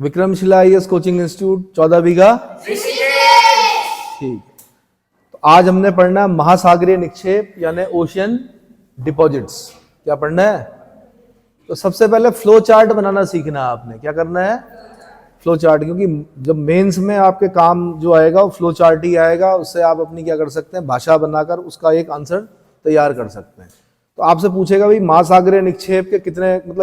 Vikramshila IAS coaching institute 14 बीघा। ठीक। तो आज हमने पढ़ना है महासागरीय निक्षेप यानी ओशियन डिपॉजिट्स। क्या पढ़ना है? तो सबसे पहले फ्लो चार्ट बनाना सीखना है आपने। क्या करना है? फ्लो चार्ट, क्योंकि जब मेंस में आपके काम जो आएगा वो फ्लो चार्ट ही आएगा। उससे आप अपनी क्या कर सकते हैं, भाषा बनाकर उसका एक आंसर तैयार कर सकते हैं। तो आपसे पूछेगा भाई महासागरीय निक्षेप के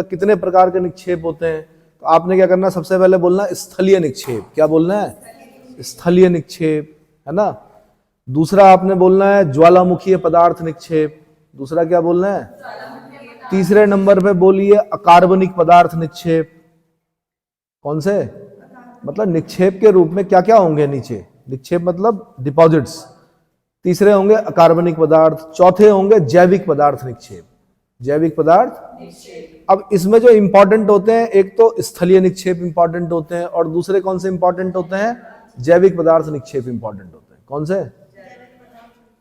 कितने प्रकार के निक्षेप होते हैं। तो आपने क्या करना है, सबसे पहले बोलना है स्थलीय निक्षेप। क्या बोलना है? स्थलीय निक्षेप, है ना। दूसरा आपने बोलना है ज्वालामुखीय पदार्थ निक्षेप। दूसरा क्या बोलना है? तीसरे नंबर पे बोलिए अकार्बनिक पदार्थ निक्षेप। कौन से? मतलब निक्षेप के रूप में क्या क्या होंगे नीचे। निक्षेप मतलब डिपॉजिट्स। तीसरे होंगे अकार्बनिक पदार्थ। चौथे होंगे जैविक पदार्थ निक्षेप। जैविक पदार्थ। अब इसमें जो इंपॉर्टेंट होते हैं, एक तो स्थलीय निक्षेप इंपॉर्टेंट होते हैं और दूसरे कौन से इंपॉर्टेंट होते हैं? जैविक पदार्थ निक्षेप इंपॉर्टेंट होते हैं। कौन से?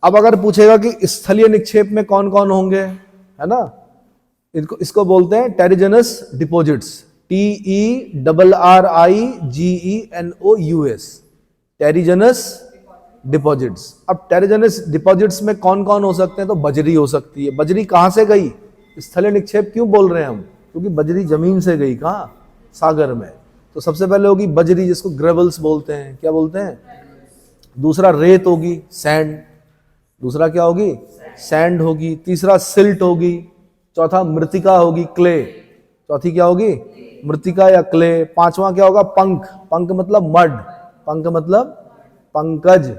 अब अगर पूछेगा कि स्थलीय निक्षेप में कौन कौन होंगे, है ना, इसको बोलते हैं terrigenous deposits. TERRIGENOUS, terrigenous deposits. अब टेरिजेनस डिपॉजिट्स में कौन कौन हो सकते हैं? तो बजरी हो सकती है। बजरी कहां से गई? स्थलीय निक्षेप क्यों बोल रहे हैं हम? क्योंकि बजरी जमीन से गई। कहां? सागर में। तो सबसे पहले होगी बजरी, जिसको ग्रेवल्स बोलते हैं। क्या बोलते हैं? दूसरा रेत होगी, सैंड। दूसरा क्या होगी? सैंड होगी। तीसरा सिल्ट होगी। चौथा मृतिका होगी, क्ले। चौथी क्या होगी? मृतिका या क्ले। पांचवा क्या होगा? पंख। पंख मतलब मड। पंख मतलब पंकज,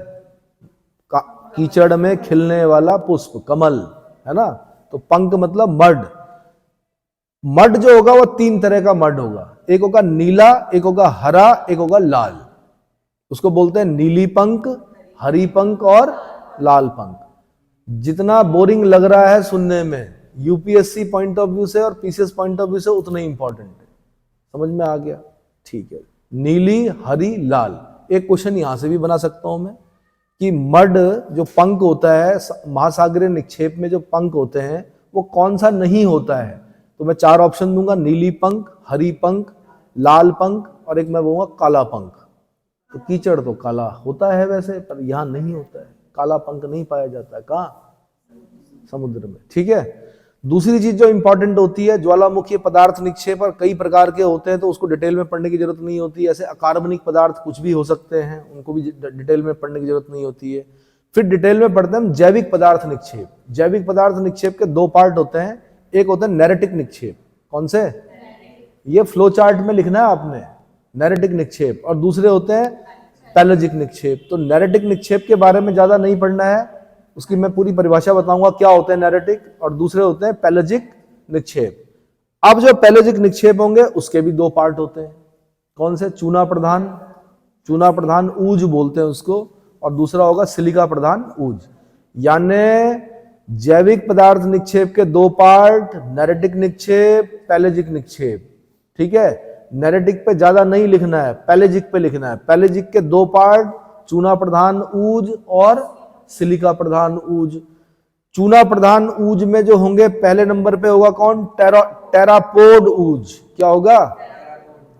कीचड़ में खिलने वाला पुष्प, कमल, है ना। तो पंख मतलब मड। मड जो होगा वो तीन तरह का मड होगा। एक होगा नीला, एक होगा हरा, एक होगा लाल। उसको बोलते हैं नीली पंख, हरी पंख और लाल पंख। जितना बोरिंग लग रहा है सुनने में, यूपीएससी पॉइंट ऑफ व्यू से और पीसीएस पॉइंट ऑफ व्यू से उतना ही इंपॉर्टेंट है। समझ में आ गया? ठीक है। नीली, हरी, लाल। एक क्वेश्चन यहां से भी बना सकता हूं मैं कि मड जो पंख होता है, महासागरीय निक्षेप में जो पंख होते हैं वो कौन सा नहीं होता है। तो मैं चार ऑप्शन दूंगा, नीली पंख, हरी पंख, लाल पंख और एक मैं बोलूंगा काला पंख। तो कीचड़ तो काला होता है वैसे, पर यहां नहीं होता है। काला पंख नहीं पाया जाता है। कहां? समुद्र में। ठीक है। दूसरी चीज जो इंपॉर्टेंट होती है, ज्वालामुखीय पदार्थ निक्षेप, और कई प्रकार के होते हैं तो उसको डिटेल में पढ़ने की जरूरत नहीं होती है। ऐसे अकार्बनिक पदार्थ कुछ भी हो सकते हैं, उनको भी डिटेल में पढ़ने की जरूरत नहीं होती है। फिर डिटेल में पढ़ते हैं हम जैविक पदार्थ निक्षेप। जैविक पदार्थ निक्षेप के दो पार्ट होते हैं। एक होता है नैरेटिक निक्षेप। कौन से? ये फ्लो चार्ट में लिखना है आपने, नैरेटिक निक्षेप। और दूसरे होते हैं पैलोजिक निक्षेप। तो नैरेटिक निक्षेप के बारे में ज्यादा नहीं पढ़ना है, उसकी मैं पूरी परिभाषा बताऊंगा क्या होता है नैरेटिक, और दूसरे होते हैं पैलोजिक निक्षेप। अब जो पैलोजिक निक्षेप होंगे उसके भी दो पार्ट होते हैं। कौन से? चूना प्रधान, चूना प्रधान ऊज बोलते हैं उसको, और दूसरा होगा सिलिका प्रधान ऊज। यानी जैविक पदार्थ निक्षेप के दो पार्ट, नैरेटिक निक्षेप, पैलोजिक निक्षेप। ठीक है। नैरेटिक पे ज्यादा नहीं लिखना है, पैलोजिक पे लिखना है। पैलोजिक के दो पार्ट, चूना प्रधान ऊज और सिलिका प्रधान ऊज। चूना प्रधान ऊज में जो होंगे, पहले नंबर पे होगा कौन? टेरापोड ऊज। क्या होगा?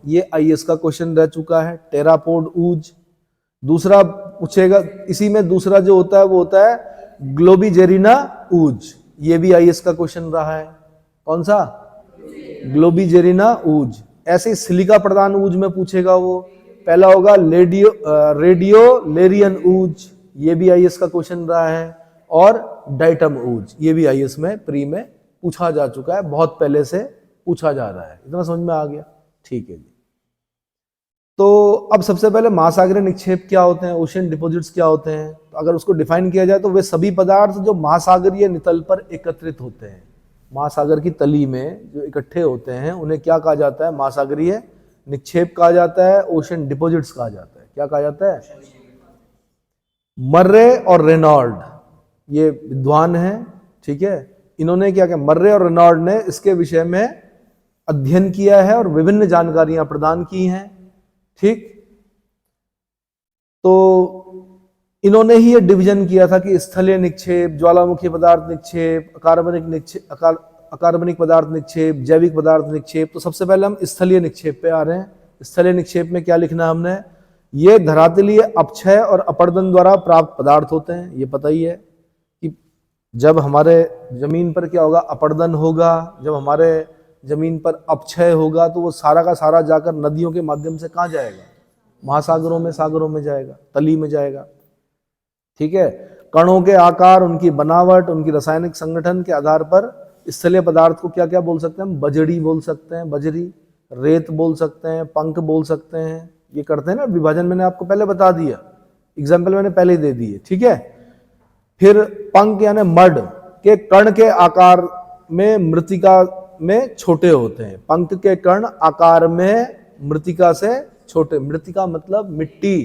ये आईएएस का क्वेश्चन रह चुका है, टेरापोड ऊज। दूसरा पूछेगा इसी में, दूसरा जो होता है वो होता है ग्लोबिजेरिना ऊज। ये भी आईएएस का क्वेश्चन रहा है। कौन सा? ग्लोबिजेरिना ऊज। ऐसे ही सिलिका प्रधान ऊज में पूछेगा वो, पहला होगा रेडियोलेरियन ऊज। ये भी आईएएस का क्वेश्चन रहा है। और डाइटम ऊज, ये भी आईएएस में प्री में पूछा जा चुका है, बहुत पहले से पूछा जा रहा है। इतना समझ में आ गया? ठीक है जी। तो अब सबसे पहले महासागरीय निक्षेप क्या होते हैं, ओशियन डिपॉजिट्स क्या होते हैं। तो अगर उसको डिफाइन किया जाए तो वे सभी पदार्थ जो महासागरीय नितल पर एकत्रित होते हैं, महासागर की तली में जो इकट्ठे होते हैं, उन्हें क्या कहा जाता है? महासागरीय निक्षेप कहा जाता है, ओशियन डिपॉजिट्स कहा जाता है। क्या कहा जाता है? मर्रे और रेनॉल्ड ये विद्वान हैं। ठीक है। इन्होंने क्या किया? मर्रे और रेनॉल्ड ने इसके विषय में अध्ययन किया है और विभिन्न जानकारियां प्रदान की हैं। ठीक। तो इन्होंने ही ये डिवीजन किया था कि स्थलीय निक्षेप, ज्वालामुखी पदार्थ निक्षेप, अकार्बनिक पदार्थ निक्षेप, जैविक पदार्थ निक्षेप। तो सबसे पहले हम स्थलीय निक्षेप पे आ रहे हैं। स्थलीय निक्षेप में क्या लिखना है हमने, ये धरातलीय अपक्षय और अपरदन द्वारा प्राप्त पदार्थ होते हैं। ये पता ही है कि जब हमारे जमीन पर क्या होगा, अपरदन होगा, जब हमारे जमीन पर अपक्षय होगा तो वो सारा का सारा जाकर नदियों के माध्यम से कहाँ जाएगा, महासागरों में, सागरों में जाएगा, तली में जाएगा। ठीक है, कणों के आकार, उनकी बनावट, उनकी रासायनिक संगठन के आधार पर स्थलीय पदार्थ को क्या क्या बोल सकते हैं हम, बजड़ी बोल सकते हैं, बजरी, रेत बोल सकते हैं, पंख बोल सकते हैं। ये करते हैं ना विभाजन, मैंने आपको पहले बता दिया, एग्जाम्पल मैंने पहले ही दे दिए। ठीक है, फिर पंख यानी मड के कण के आकार में मृतिका में छोटे होते हैं। पंख के कण आकार में मृतिका से छोटे, मृतिका मतलब मिट्टी,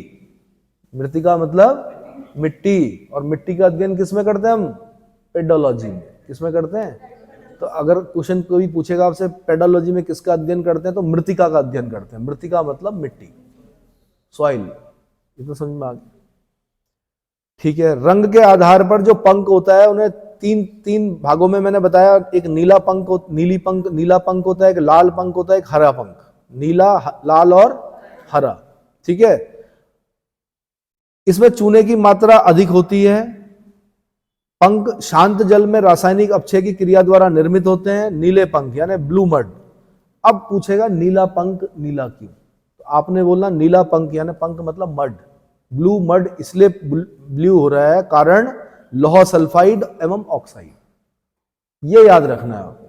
मृतिका मतलब मिट्टी, और मिट्टी का अध्ययन किसमें करते हैं हम, पेडोलॉजी में। किसमें करते हैं, तो अगर क्वेश्चन कोई पूछेगा आपसे पेडोलॉजी में किसका अध्ययन करते हैं, तो मृतिका का अध्ययन करते हैं। मृतिका मतलब मिट्टी, सॉइल। ये तो समझ में आ गया। ठीक है, रंग के आधार पर जो पंख होता है उन्हें तीन भागों में मैंने बताया। एक नीला पंख, नीला पंख होता है, एक लाल पंख होता है, एक हरा पंख। नीला, लाल और हरा। ठीक है, इसमें चूने की मात्रा अधिक होती है। पंख शांत जल में रासायनिक अपक्षय की क्रिया द्वारा निर्मित होते हैं। नीले पंख यानी ब्लू मड। अब पूछेगा नीला पंख नीला क्यों, तो आपने बोलना नीला पंख यानी पंख मतलब मड, ब्लू मड इसलिए ब्लू हो रहा है कारण लौह सल्फाइड एवं ऑक्साइड। ये याद रखना है आपने,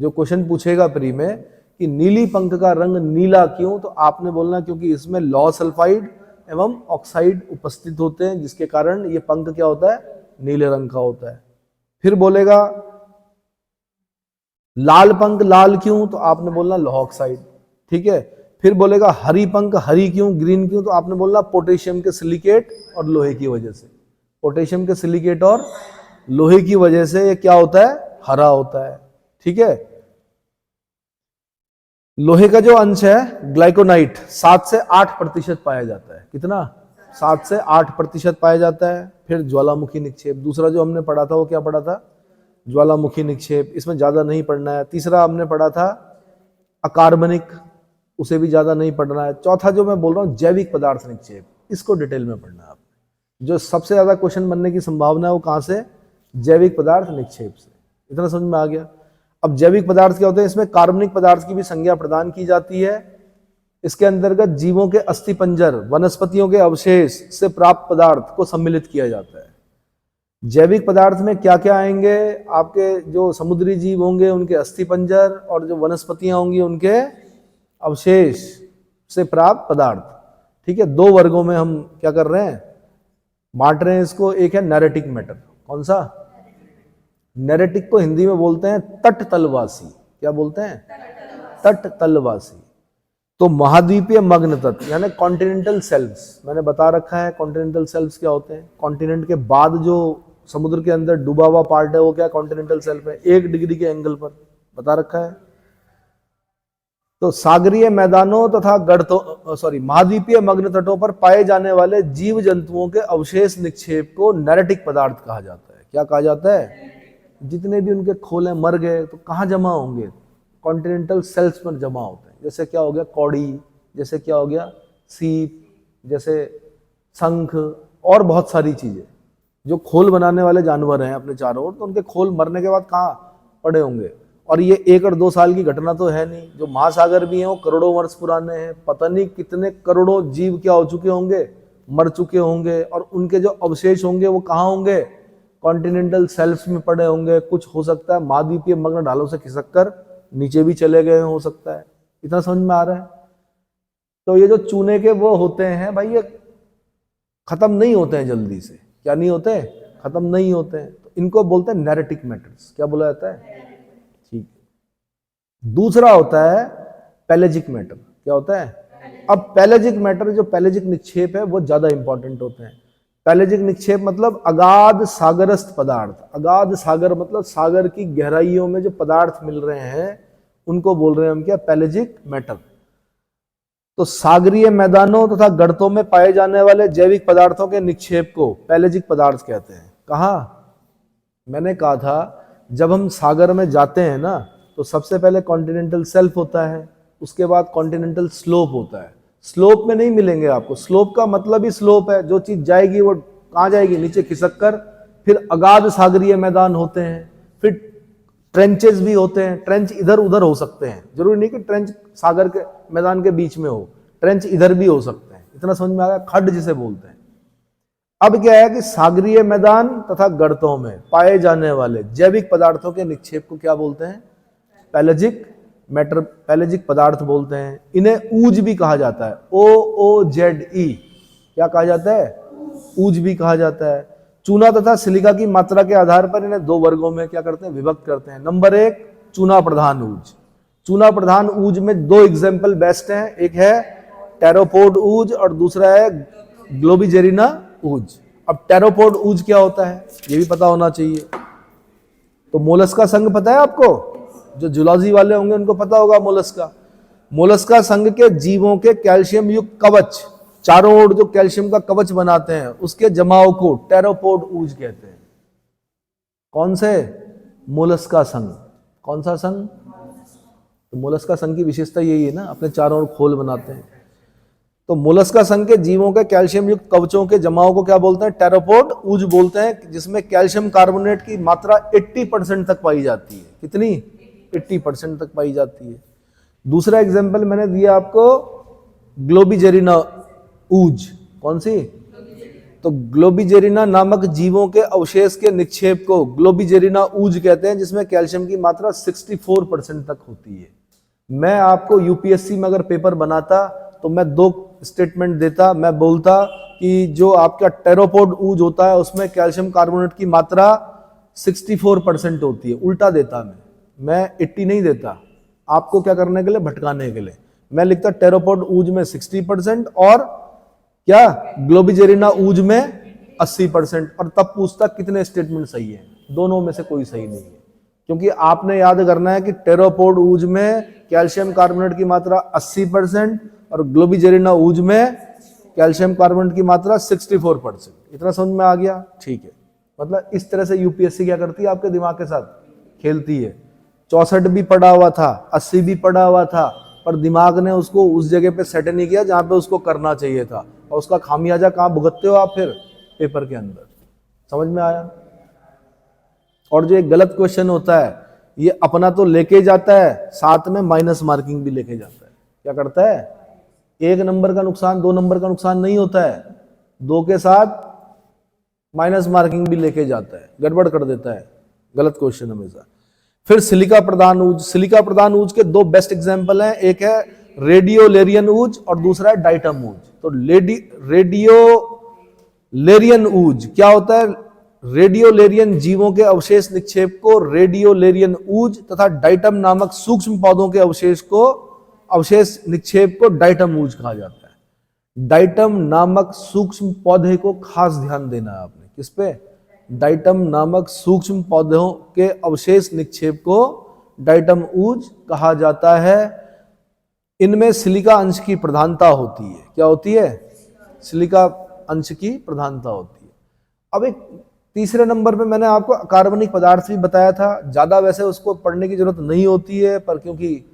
जो क्वेश्चन पूछेगा प्री में कि नीली पंख का रंग नीला क्यों, तो आपने बोलना क्योंकि इसमें लौह सल्फाइड एवं ऑक्साइड उपस्थित होते हैं, जिसके कारण ये पंख क्या होता है, नीले रंग का होता है। फिर बोलेगा लाल पंख लाल क्यों, तो आपने बोलना लौह ऑक्साइड। ठीक है, फिर बोलेगा हरी पंख हरी क्यों, ग्रीन क्यों, तो आपने बोलना पोटेशियम के सिलिकेट और लोहे की वजह से। पोटेशियम के सिलिकेट और लोहे की वजह से ये क्या होता है, हरा होता है। ठीक है, लोहे का जो अंश है ग्लाइकोनाइट 7 से 8% पाया जाता है। कितना, 7 से 8% पाया जाता है। फिर ज्वालामुखी निक्षेप, दूसरा जो हमने पढ़ा था वो क्या पढ़ा था, ज्वालामुखी निक्षेप, इसमें ज्यादा नहीं पढ़ना है। तीसरा हमने पढ़ा था अकार्बनिक, उसे भी ज्यादा नहीं पढ़ना है। चौथा जो मैं बोल रहा हूँ जैविक पदार्थ निक्षेप, इसको डिटेल में पढ़ना है आपने। जो सबसे ज्यादा क्वेश्चन बनने की संभावना है वो कहां से, जैविक पदार्थ निक्षेप से। इतना समझ में आ गया। अब जैविक पदार्थ क्या होते हैं, इसमें कार्बनिक पदार्थ की भी संज्ञा प्रदान की जाती है। इसके अंतर्गत जीवों के अस्थिपंजर, वनस्पतियों के अवशेष से प्राप्त पदार्थ को सम्मिलित किया जाता है। जैविक पदार्थ में क्या क्या आएंगे, आपके जो समुद्री जीव होंगे उनके अस्थिपंजर, और जो वनस्पतियां होंगी उनके अवशेष से प्राप्त पदार्थ। ठीक है, 2 वर्गों में हम क्या कर रहे हैं, बांट रहे हैं इसको। एक है नैरेटिक मैटर, कौन सा, नैरेटिक को हिंदी में बोलते हैं तट तलवासी। क्या बोलते हैं, तट तलवासी। तो महाद्वीपीय मग्न तत्व यानी कॉन्टिनेंटल शेल्फ्स, मैंने बता रखा है कॉन्टिनेंटल शेल्फ्स क्या होते हैं। कॉन्टिनेंट के बाद जो समुद्र के अंदर डूबा हुआ पार्ट है वो क्या, कॉन्टिनेंटल शेल्फ है, 1 डिग्री के एंगल पर बता रखा है। तो सागरीय मैदानों तथा महाद्वीपीय मग्न तटों पर पाए जाने वाले जीव जंतुओं के अवशेष निक्षेप को नैरेटिक पदार्थ कहा जाता है। क्या कहा जाता है, जितने भी उनके खोले मर गए तो कहाँ जमा होंगे, कॉन्टिनेंटल शेल्फ्स पर जमा होते हैं। जैसे क्या हो गया कौड़ी, जैसे क्या हो गया सीप, जैसे शंख, और बहुत सारी चीजें। जो खोल बनाने वाले जानवर हैं अपने चारों ओर, तो उनके खोल मरने के बाद कहाँ पड़े होंगे। और ये 1 और 2 साल की घटना तो है नहीं, जो महासागर भी हैं वो करोड़ों वर्ष पुराने हैं। पता नहीं कितने करोड़ों जीव क्या हो चुके होंगे, मर चुके होंगे, और उनके जो अवशेष होंगे वो कहाँ होंगे, कॉन्टिनेंटल शेल्फ्स में पड़े होंगे। कुछ हो सकता है महाद्वीपीय मग्न ढालों से खिसक कर नीचे भी चले गए हो सकता है। इतना समझ में आ रहा है। तो ये जो चूने के वो होते हैं भाई, ये खत्म नहीं होते हैं जल्दी से। क्या नहीं होते, खत्म नहीं होते हैं। तो इनको बोलते हैं नैरेटिक मैटर्स। क्या बोला जाता है, ठीक। दूसरा होता है पेलेजिक मैटर। क्या होता है, अब पेलेजिक मैटर, जो पेलेजिक निक्षेप है वो ज्यादा इंपॉर्टेंट होते हैं। पेलेजिक निक्षेप मतलब अगाध सागरस्थ पदार्थ। अगाध सागर मतलब सागर की गहराइयों में जो पदार्थ मिल रहे हैं उनको बोल रहे हैं हम क्या, पेलेजिक मैटर। तो सागरीय मैदानों तथा गर्तों में पाए जाने वाले जैविक पदार्थों के निक्षेप को पेलेजिक पदार्थ कहते हैं। कहा, मैंने कहा था जब हम सागर में जाते हैं ना, तो सबसे पहले कॉन्टिनेंटल शेल्फ होता है, उसके बाद कॉन्टिनेंटल स्लोप होता है। स्लोप में नहीं मिलेंगे आपको। स्लोप का मतलब ही स्लोप है, जो चीज जाएगी वो कहाँ जाएगी, नीचे खिसक कर। फिर अगाध सागरीय मैदान होते हैं, फिर ट्रेंचेस भी होते हैं। ट्रेंच इधर उधर हो सकते हैं, जरूरी नहीं कि ट्रेंच सागर के मैदान के बीच में हो, ट्रेंच इधर भी हो सकते हैं। इतना समझ में आ गया, खड्ड जिसे बोलते हैं। अब क्या है कि सागरीय मैदान तथा गर्तों में पाए जाने वाले जैविक पदार्थों के निक्षेप को क्या बोलते हैं, पैलेजिक मैटर, पैलेजिक पदार्थ बोलते हैं। इन्हें ऊज भी कहा जाता है, OOZE, क्या कहा जाता है, ऊज भी कहा जाता है। चूना तथा सिलिका की मात्रा के आधार पर इन्हें दो वर्गों में क्या करते हैं, विभक्त करते हैं। नंबर 1, चूना प्रधान ऊज। चूना प्रधान ऊज में दो एग्जाम्पल बेस्ट हैं, एक है टेरोपोड ऊज और दूसरा है ग्लोबिजेरिना ऊज। अब टेरोपोड ऊज क्या होता है ये भी पता होना चाहिए। तो मोलस्का संघ पता है आपको, जो जूलॉजी वाले होंगे उनको पता होगा मोलस्का। मोलस्का संघ के जीवों के कैल्शियम युक्त कवच, चारों ओर जो कैल्शियम का कवच बनाते हैं, उसके जमाव को टेरोपोड ऊज कहते हैं। कौन से, मोलस्का संघ। कौन सा संघ, तो मोलस्का संघ की विशेषता यही है ना, अपने चारों ओर खोल बनाते हैं। तो मोलस्का संघ के जीवों के कैल्शियम युक्त कवचों के जमाव को क्या बोलते हैं, टेरोपोड ऊज बोलते हैं, जिसमें कैल्शियम कार्बोनेट की मात्रा 80% तक पाई जाती है। कितनी, 80% तक पाई जाती है। दूसरा एग्जाम्पल मैंने दिया आपको, ग्लोबिजेरिना ऊज। कौन सी, तो ग्लोबिजेरिना नामक जीवों के अवशेष के निक्षेप को ग्लोबिजेरिना ऊज कहते हैं, जिसमें कैल्शियम की मात्रा 64% तक होती है। मैं आपको यूपीएससी में अगर पेपर बनाता तो मैं दो स्टेटमेंट देता, मैं बोलता कि जो आपका टेरोपोड ऊज होता है उसमें कैल्शियम कार्बोनेट की मात्रा 64% होती है, उल्टा देता मैं 80 नहीं देता, आपको क्या करने के लिए, भटकाने के लिए। मैं लिखता टेरोपोड ऊज में 60% और क्या ग्लोबिजेरिना ऊज में 80%, और तब पूछता कितने स्टेटमेंट सही है। दोनों में से कोई सही नहीं है, क्योंकि आपने याद करना है कि टेरोपोड ऊज में कैल्शियम कार्बोनेट की मात्रा 80% और ग्लोबिजेरिना ऊज में कैल्शियम कार्बोनेट की मात्रा 64%। इतना समझ में आ गया, ठीक है। मतलब इस तरह से यूपीएससी क्या करती है, आपके दिमाग के साथ खेलती है। 64 भी पड़ा हुआ था, 80 भी पड़ा हुआ था, पर दिमाग ने उसको उस जगह पे सेट नहीं किया जहां पे उसको करना चाहिए था, और उसका खामियाजा कहां भुगतते हो आप फिर, पेपर के अंदर। समझ में आया। और जो एक गलत क्वेश्चन होता है, ये अपना तो लेके जाता है, साथ में माइनस मार्किंग भी लेके जाता है। क्या करता है, 1 नंबर का नुकसान 2 नंबर का नुकसान नहीं होता है, 2 के साथ माइनस मार्किंग भी लेके जाता है, गड़बड़ कर देता है, गलत क्वेश्चन हमेशा। फिर सिलिका प्रधान ऊज। सिलिका प्रधान ऊज के दो बेस्ट एग्जांपल हैं, एक है रेडियोलेरियन ऊज और दूसरा है डाइटम ऊज। तो रेडियोलेरियन ऊज क्या होता है, रेडियोलेरियन जीवों के अवशेष निक्षेप को रेडियोलेरियन ऊज तथा डाइटम नामक सूक्ष्म पौधों के अवशेष निक्षेप को डाइटम ऊज कहा जाता है। डाइटम नामक सूक्ष्म पौधे को खास ध्यान देना है आपने, किस पे, डाइटम नामक सूक्ष्म पौधों के अवशेष निक्षेप को डाइटम ऊज कहा जाता है। इनमें सिलिका अंश की प्रधानता होती है। क्या होती है, सिलिका अंश की प्रधानता होती है। अब एक तीसरे नंबर पे मैंने आपको अकार्बनिक पदार्थ भी बताया था, ज्यादा वैसे उसको पढ़ने की जरूरत नहीं होती है, पर क्योंकि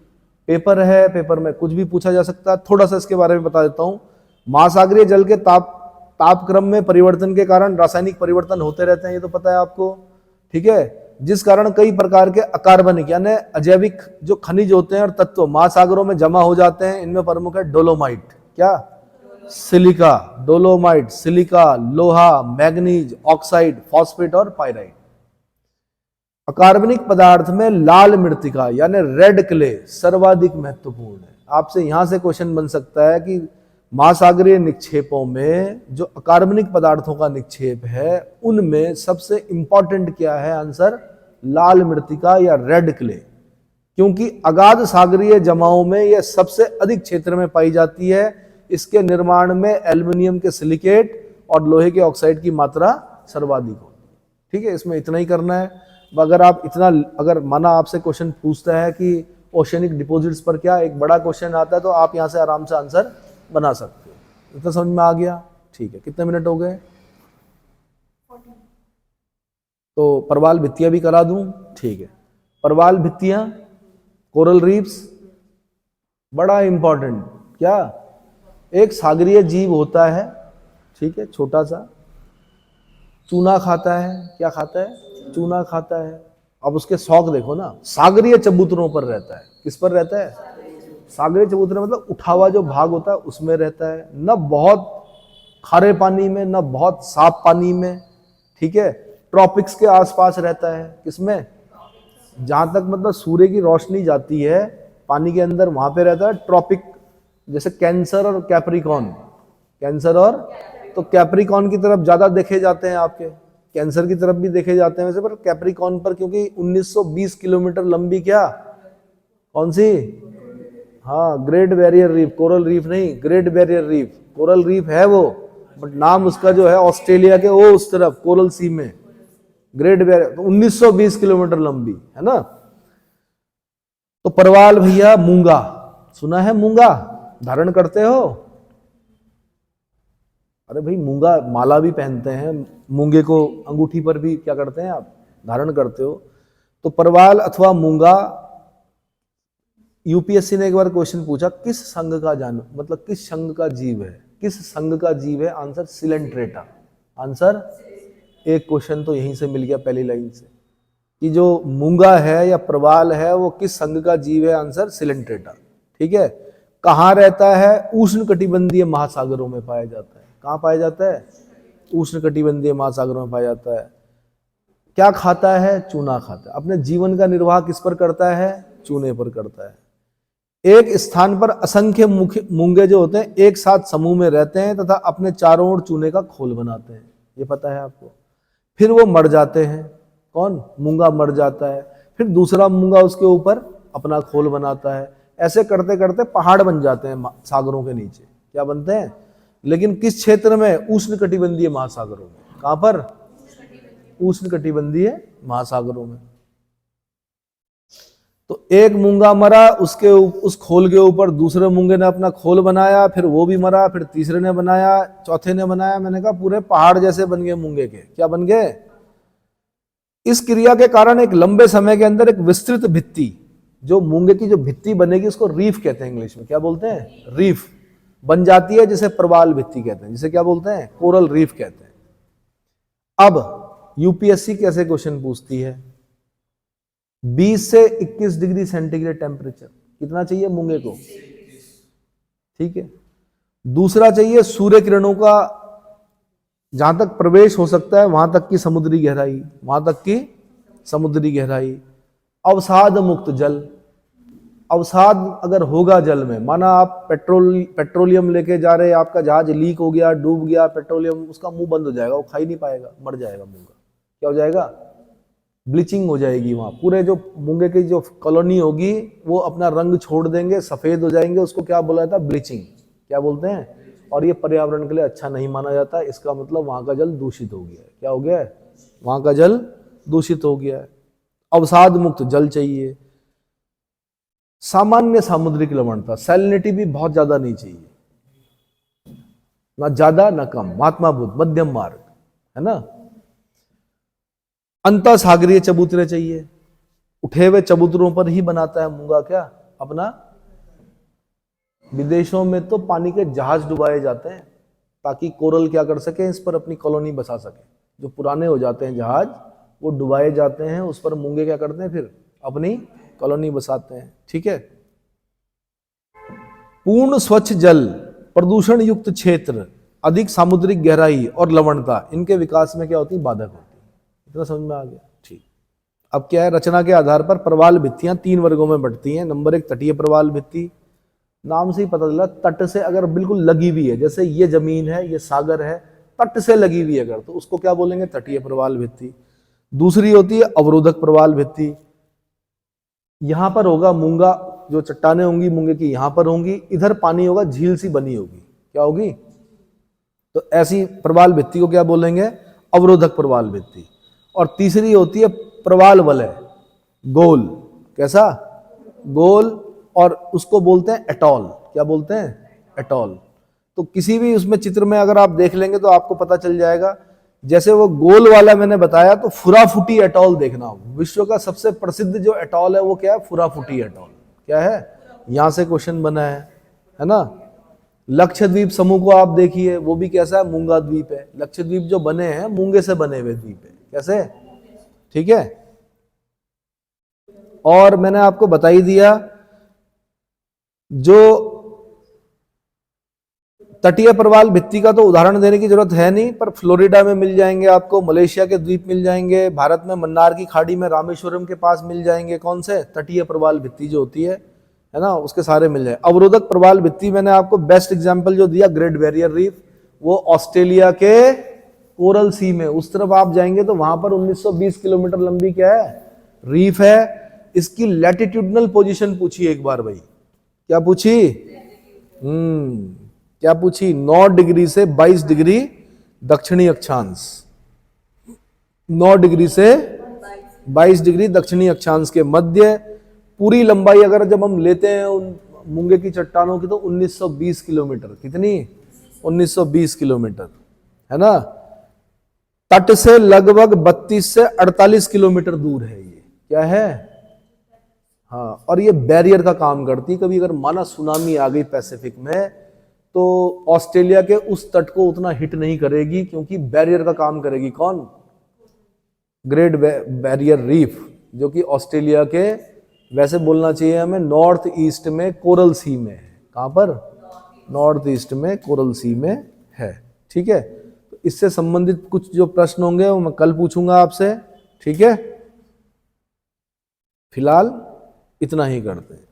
पेपर है, पेपर में कुछ भी पूछा जा सकता है, थोड़ा सा इसके बारे में बता देता हूं। महासागरीय जल के तापक्रम में परिवर्तन के कारण रासायनिक परिवर्तन होते रहते हैं, ये तो पता है आपको, ठीक है, जिस कारण कई प्रकार के अकार्बनिक यानी अजैविक जो खनिज होते हैं और तत्व महासागरों में जमा हो जाते हैं। इनमें प्रमुख है डोलोमाइट, क्या, सिलिका, डोलोमाइट, सिलिका, लोहा, मैग्नीज, ऑक्साइड, फॉस्फेट और पाइराइट। अकार्बनिक पदार्थ में लाल मृत्तिका यानी रेड क्ले सर्वाधिक महत्वपूर्ण है। आपसे यहां से क्वेश्चन बन सकता है कि महासागरीय निक्षेपों में जो अकार्बनिक पदार्थों का निक्षेप है उनमें सबसे इंपॉर्टेंट क्या है, आंसर लाल मृत्तिका या रेड क्ले, क्योंकि अगाध सागरीय जमाओं में यह सबसे अधिक क्षेत्र में पाई जाती है। इसके निर्माण में एल्युमिनियम के सिलिकेट और लोहे के ऑक्साइड की मात्रा सर्वाधिक होती है। ठीक है, इसमें इतना ही करना है। अगर माना आपसे क्वेश्चन पूछता है कि ओशियनिक डिपॉजिट्स पर क्या एक बड़ा क्वेश्चन आता है, तो आप यहां से आराम से आंसर बना सकते हो। इतना समझ में आ गया, ठीक है। कितने मिनट हो गए, तो परवाल भित्तियां भी करा दूं, ठीक है। परवाल भित्तियां, कोरल रीफ्स, बड़ा इंपॉर्टेंट, क्या एक सागरीय जीव होता है, ठीक है, छोटा सा, चूना खाता है। क्या खाता है? चूना खाता है। अब उसके शौक देखो ना, सागरीय चबूतरों पर रहता है। किस पर रहता है? सागरीय चबूतरे मतलब उठा हुआ जो भाग होता है उसमें रहता है, न बहुत खारे पानी में न बहुत साफ पानी में, ठीक है। ट्रॉपिक्स के आसपास रहता है। किसमें? जहां तक मतलब सूर्य की रोशनी जाती है पानी के अंदर, वहां पे रहता है ट्रॉपिक। जैसे कैंसर और कैप्रिकॉर्न, कैंसर और, तो कैप्रिकॉर्न की तरफ ज्यादा देखे जाते हैं आपके, कैंसर की तरफ भी देखे जाते हैं वैसे, पर कैप्रिकॉर्न पर क्योंकि 1920 किलोमीटर लंबी, क्या, कौन सी, हाँ, Great Barrier Reef, coral reef नहीं, Great Barrier Reef, coral reef है वो, बट नाम उसका जो है ऑस्ट्रेलिया के वो उस तरफ कोरल सी में ग्रेट बैरियर, तो 1920 किलोमीटर लंबी है ना। तो परवाल भैया मूंगा, सुना है मूंगा धारण करते हो? अरे भाई मूंगा माला भी पहनते हैं, मूंगे को अंगूठी पर भी क्या करते हैं आप, धारण करते हो। तो परवाल अथवा मूंगा, यूपीएससी ने एक बार क्वेश्चन पूछा, किस संघ का मतलब किस संघ का जीव है, किस संघ का जीव है? Answer Coelenterata. आंसर, एक क्वेश्चन तो यहीं से मिल गया पहली लाइन से, कि जो मूंगा है या प्रवाल है वो किस संघ का जीव है? आंसर सिलेंट्रेटा, ठीक है। कहाँ रहता है? उष्ण कटिबंधीय महासागरों में पाया जाता है। कहाँ पाया जाता है? उष्ण कटिबंधीय महासागरों में पाया जाता है। क्या खाता है? चूना खाता है। अपने जीवन का निर्वाह किस पर करता है? चूने पर करता है। एक स्थान पर असंख्य मूंगे जो होते हैं एक साथ समूह में रहते हैं तथा अपने चारों ओर चूने का खोल बनाते हैं, ये पता है आपको। फिर वो मर जाते हैं। कौन? मूंगा मर जाता है, फिर दूसरा मूंगा उसके ऊपर अपना खोल बनाता है। ऐसे करते करते पहाड़ बन जाते हैं सागरों के नीचे। क्या बनते हैं? लेकिन किस क्षेत्र में? उष्ण कटिबंधीय महासागरों में। कहां पर? उष्ण कटिबंधीय महासागरों में। तो एक मूंगा मरा, उसके उस खोल के ऊपर दूसरे मूंगे ने अपना खोल बनाया, फिर वो भी मरा, फिर तीसरे ने बनाया, चौथे ने बनाया। मैंने कहा पूरे पहाड़ जैसे बन गए मूंगे के। क्या बन गए? इस क्रिया के कारण एक लंबे समय के अंदर एक विस्तृत भित्ति, जो मूंगे की जो भित्ति बनेगी उसको रीफ कहते हैं इंग्लिश में। क्या बोलते हैं? रीफ बन जाती है, जिसे प्रवाल भित्ति कहते हैं, जिसे क्या बोलते हैं? कोरल रीफ कहते हैं। अब यूपीएससी कैसे क्वेश्चन पूछती है? 20 से 21 डिग्री सेंटीग्रेड टेम्परेचर कितना चाहिए मूंगे को? ठीक है। दूसरा चाहिए सूर्य किरणों का जहां तक प्रवेश हो सकता है वहां तक की समुद्री गहराई, वहां तक की समुद्री गहराई। अवसाद मुक्त जल, अवसाद अगर होगा जल में, माना आप पेट्रोलियम लेके जा रहे हैं, आपका जहाज लीक हो गया, डूब गया, पेट्रोलियम, उसका मुंह बंद हो जाएगा, वो खा ही नहीं पाएगा, मर जाएगा मूंगा। क्या हो जाएगा? ब्लीचिंग हो जाएगी वहां। पूरे जो मूंगे की जो कॉलोनी होगी वो अपना रंग छोड़ देंगे, सफेद हो जाएंगे। उसको क्या बोला जाता है? ब्लीचिंग। क्या बोलते हैं? और ये पर्यावरण के लिए अच्छा नहीं माना जाता। इसका मतलब वहां का जल दूषित हो गया है। क्या हो गया है? वहां का जल दूषित हो गया है। अवसाद मुक्त जल चाहिए। सामान्य सामुद्रिक लवणता, सैलिनिटी भी बहुत ज्यादा नहीं चाहिए, ना ज्यादा ना कम, महात्मा बुद्ध, मध्यम मार्ग, है ना। अंत सागरीय चबूतरे चाहिए। उठे हुए चबूतरों पर ही बनाता है मूंगा क्या अपना। विदेशों में तो पानी के जहाज डुबाए जाते हैं ताकि कोरल क्या कर सके, इस पर अपनी कॉलोनी बसा सके। जो पुराने हो जाते हैं जहाज वो डुबाए जाते हैं, उस पर मूंगे क्या करते हैं? फिर अपनी कॉलोनी बसाते हैं। ठीक है। पूर्ण स्वच्छ जल, प्रदूषण युक्त क्षेत्र, अधिक सामुद्रिक गहराई और लवणता, इनके विकास में क्या होती है? बाधक होती है। इतना समझ में आ गया? ठीक। अब क्या है? रचना के आधार पर प्रवाल भित्तियां 3 वर्गों में बढ़ती हैं। नंबर 1 तटीय प्रवाल भित्ति, नाम से ही पता चला, तट से अगर बिल्कुल लगी हुई है, जैसे ये जमीन है, ये सागर है, तट से लगी हुई है अगर, तो उसको क्या बोलेंगे? तटीय प्रवाल भित्ति। दूसरी होती है अवरोधक प्रवाल भित्ति। यहां पर होगा मूंगा, जो चट्टाने होंगी मूंगे की यहां पर होंगी, इधर पानी होगा, झील सी बनी होगी। क्या होगी? तो ऐसी प्रवाल भित्ति को क्या बोलेंगे? अवरोधक प्रवाल भित्ति। और तीसरी होती है प्रवाल वलय, गोल। कैसा? गोल। और उसको बोलते हैं एटॉल। क्या बोलते हैं? एटॉल। तो किसी भी उसमें चित्र में अगर आप देख लेंगे तो आपको पता चल जाएगा। जैसे वो गोल वाला मैंने बताया, तो फुराफुटी एटॉल देखना। विश्व का सबसे प्रसिद्ध जो एटॉल है वो क्या है? फुराफुटी एटॉल। क्या है? यहां से क्वेश्चन बना है ना। लक्षद्वीप समूह को आप देखिए, वो भी कैसा है, मूंगा द्वीप है। लक्षद्वीप जो बने हैं मूंगे से बने हुए द्वीप है, कैसे, ठीक है। और मैंने आपको बता ही दिया, जो तटीय प्रवाल भित्ति का तो उदाहरण देने की जरूरत है नहीं, पर फ्लोरिडा में मिल जाएंगे आपको, मलेशिया के द्वीप मिल जाएंगे, भारत में मन्नार की खाड़ी में रामेश्वरम के पास मिल जाएंगे। कौन से, तटीय प्रवाल भित्ति जो होती है ना, उसके सारे मिल जाए। अवरोधक प्रवाल भित्ति मैंने आपको बेस्ट एग्जांपल जो दिया, ग्रेट बैरियर रीफ, वो ऑस्ट्रेलिया के कोरल सी में, उस तरफ आप जाएंगे तो वहां पर 1920 किलोमीटर लंबी क्या है, रीफ है। इसकी लैटिट्यूडनल पोजीशन पूछी एक बार भाई, क्या पूछी, क्या पूछी, 9 डिग्री से 22 डिग्री दक्षिणी अक्षांश, 9 डिग्री से 22 डिग्री दक्षिणी अक्षांश के मध्य। पूरी लंबाई अगर जब हम लेते हैं उन मूंगे की चट्टानों की तो 1920 किलोमीटर, कितनी, 1920 किलोमीटर, है ना। तट से लगभग 32 से 48 किलोमीटर दूर है ये, क्या है, हाँ। और ये बैरियर का काम करती, कभी अगर माना सुनामी आ गई पैसिफिक में तो ऑस्ट्रेलिया के उस तट को उतना हिट नहीं करेगी, क्योंकि बैरियर का काम करेगी कौन, ग्रेट बैरियर रीफ, जो कि ऑस्ट्रेलिया के, वैसे बोलना चाहिए हमें, नॉर्थ ईस्ट में कोरल सी में है। कहां पर, नॉर्थ ईस्ट में कोरल सी में है, ठीक है। तो इससे संबंधित कुछ जो प्रश्न होंगे वो मैं कल पूछूंगा आपसे, ठीक है। फिलहाल इतना ही करते हैं।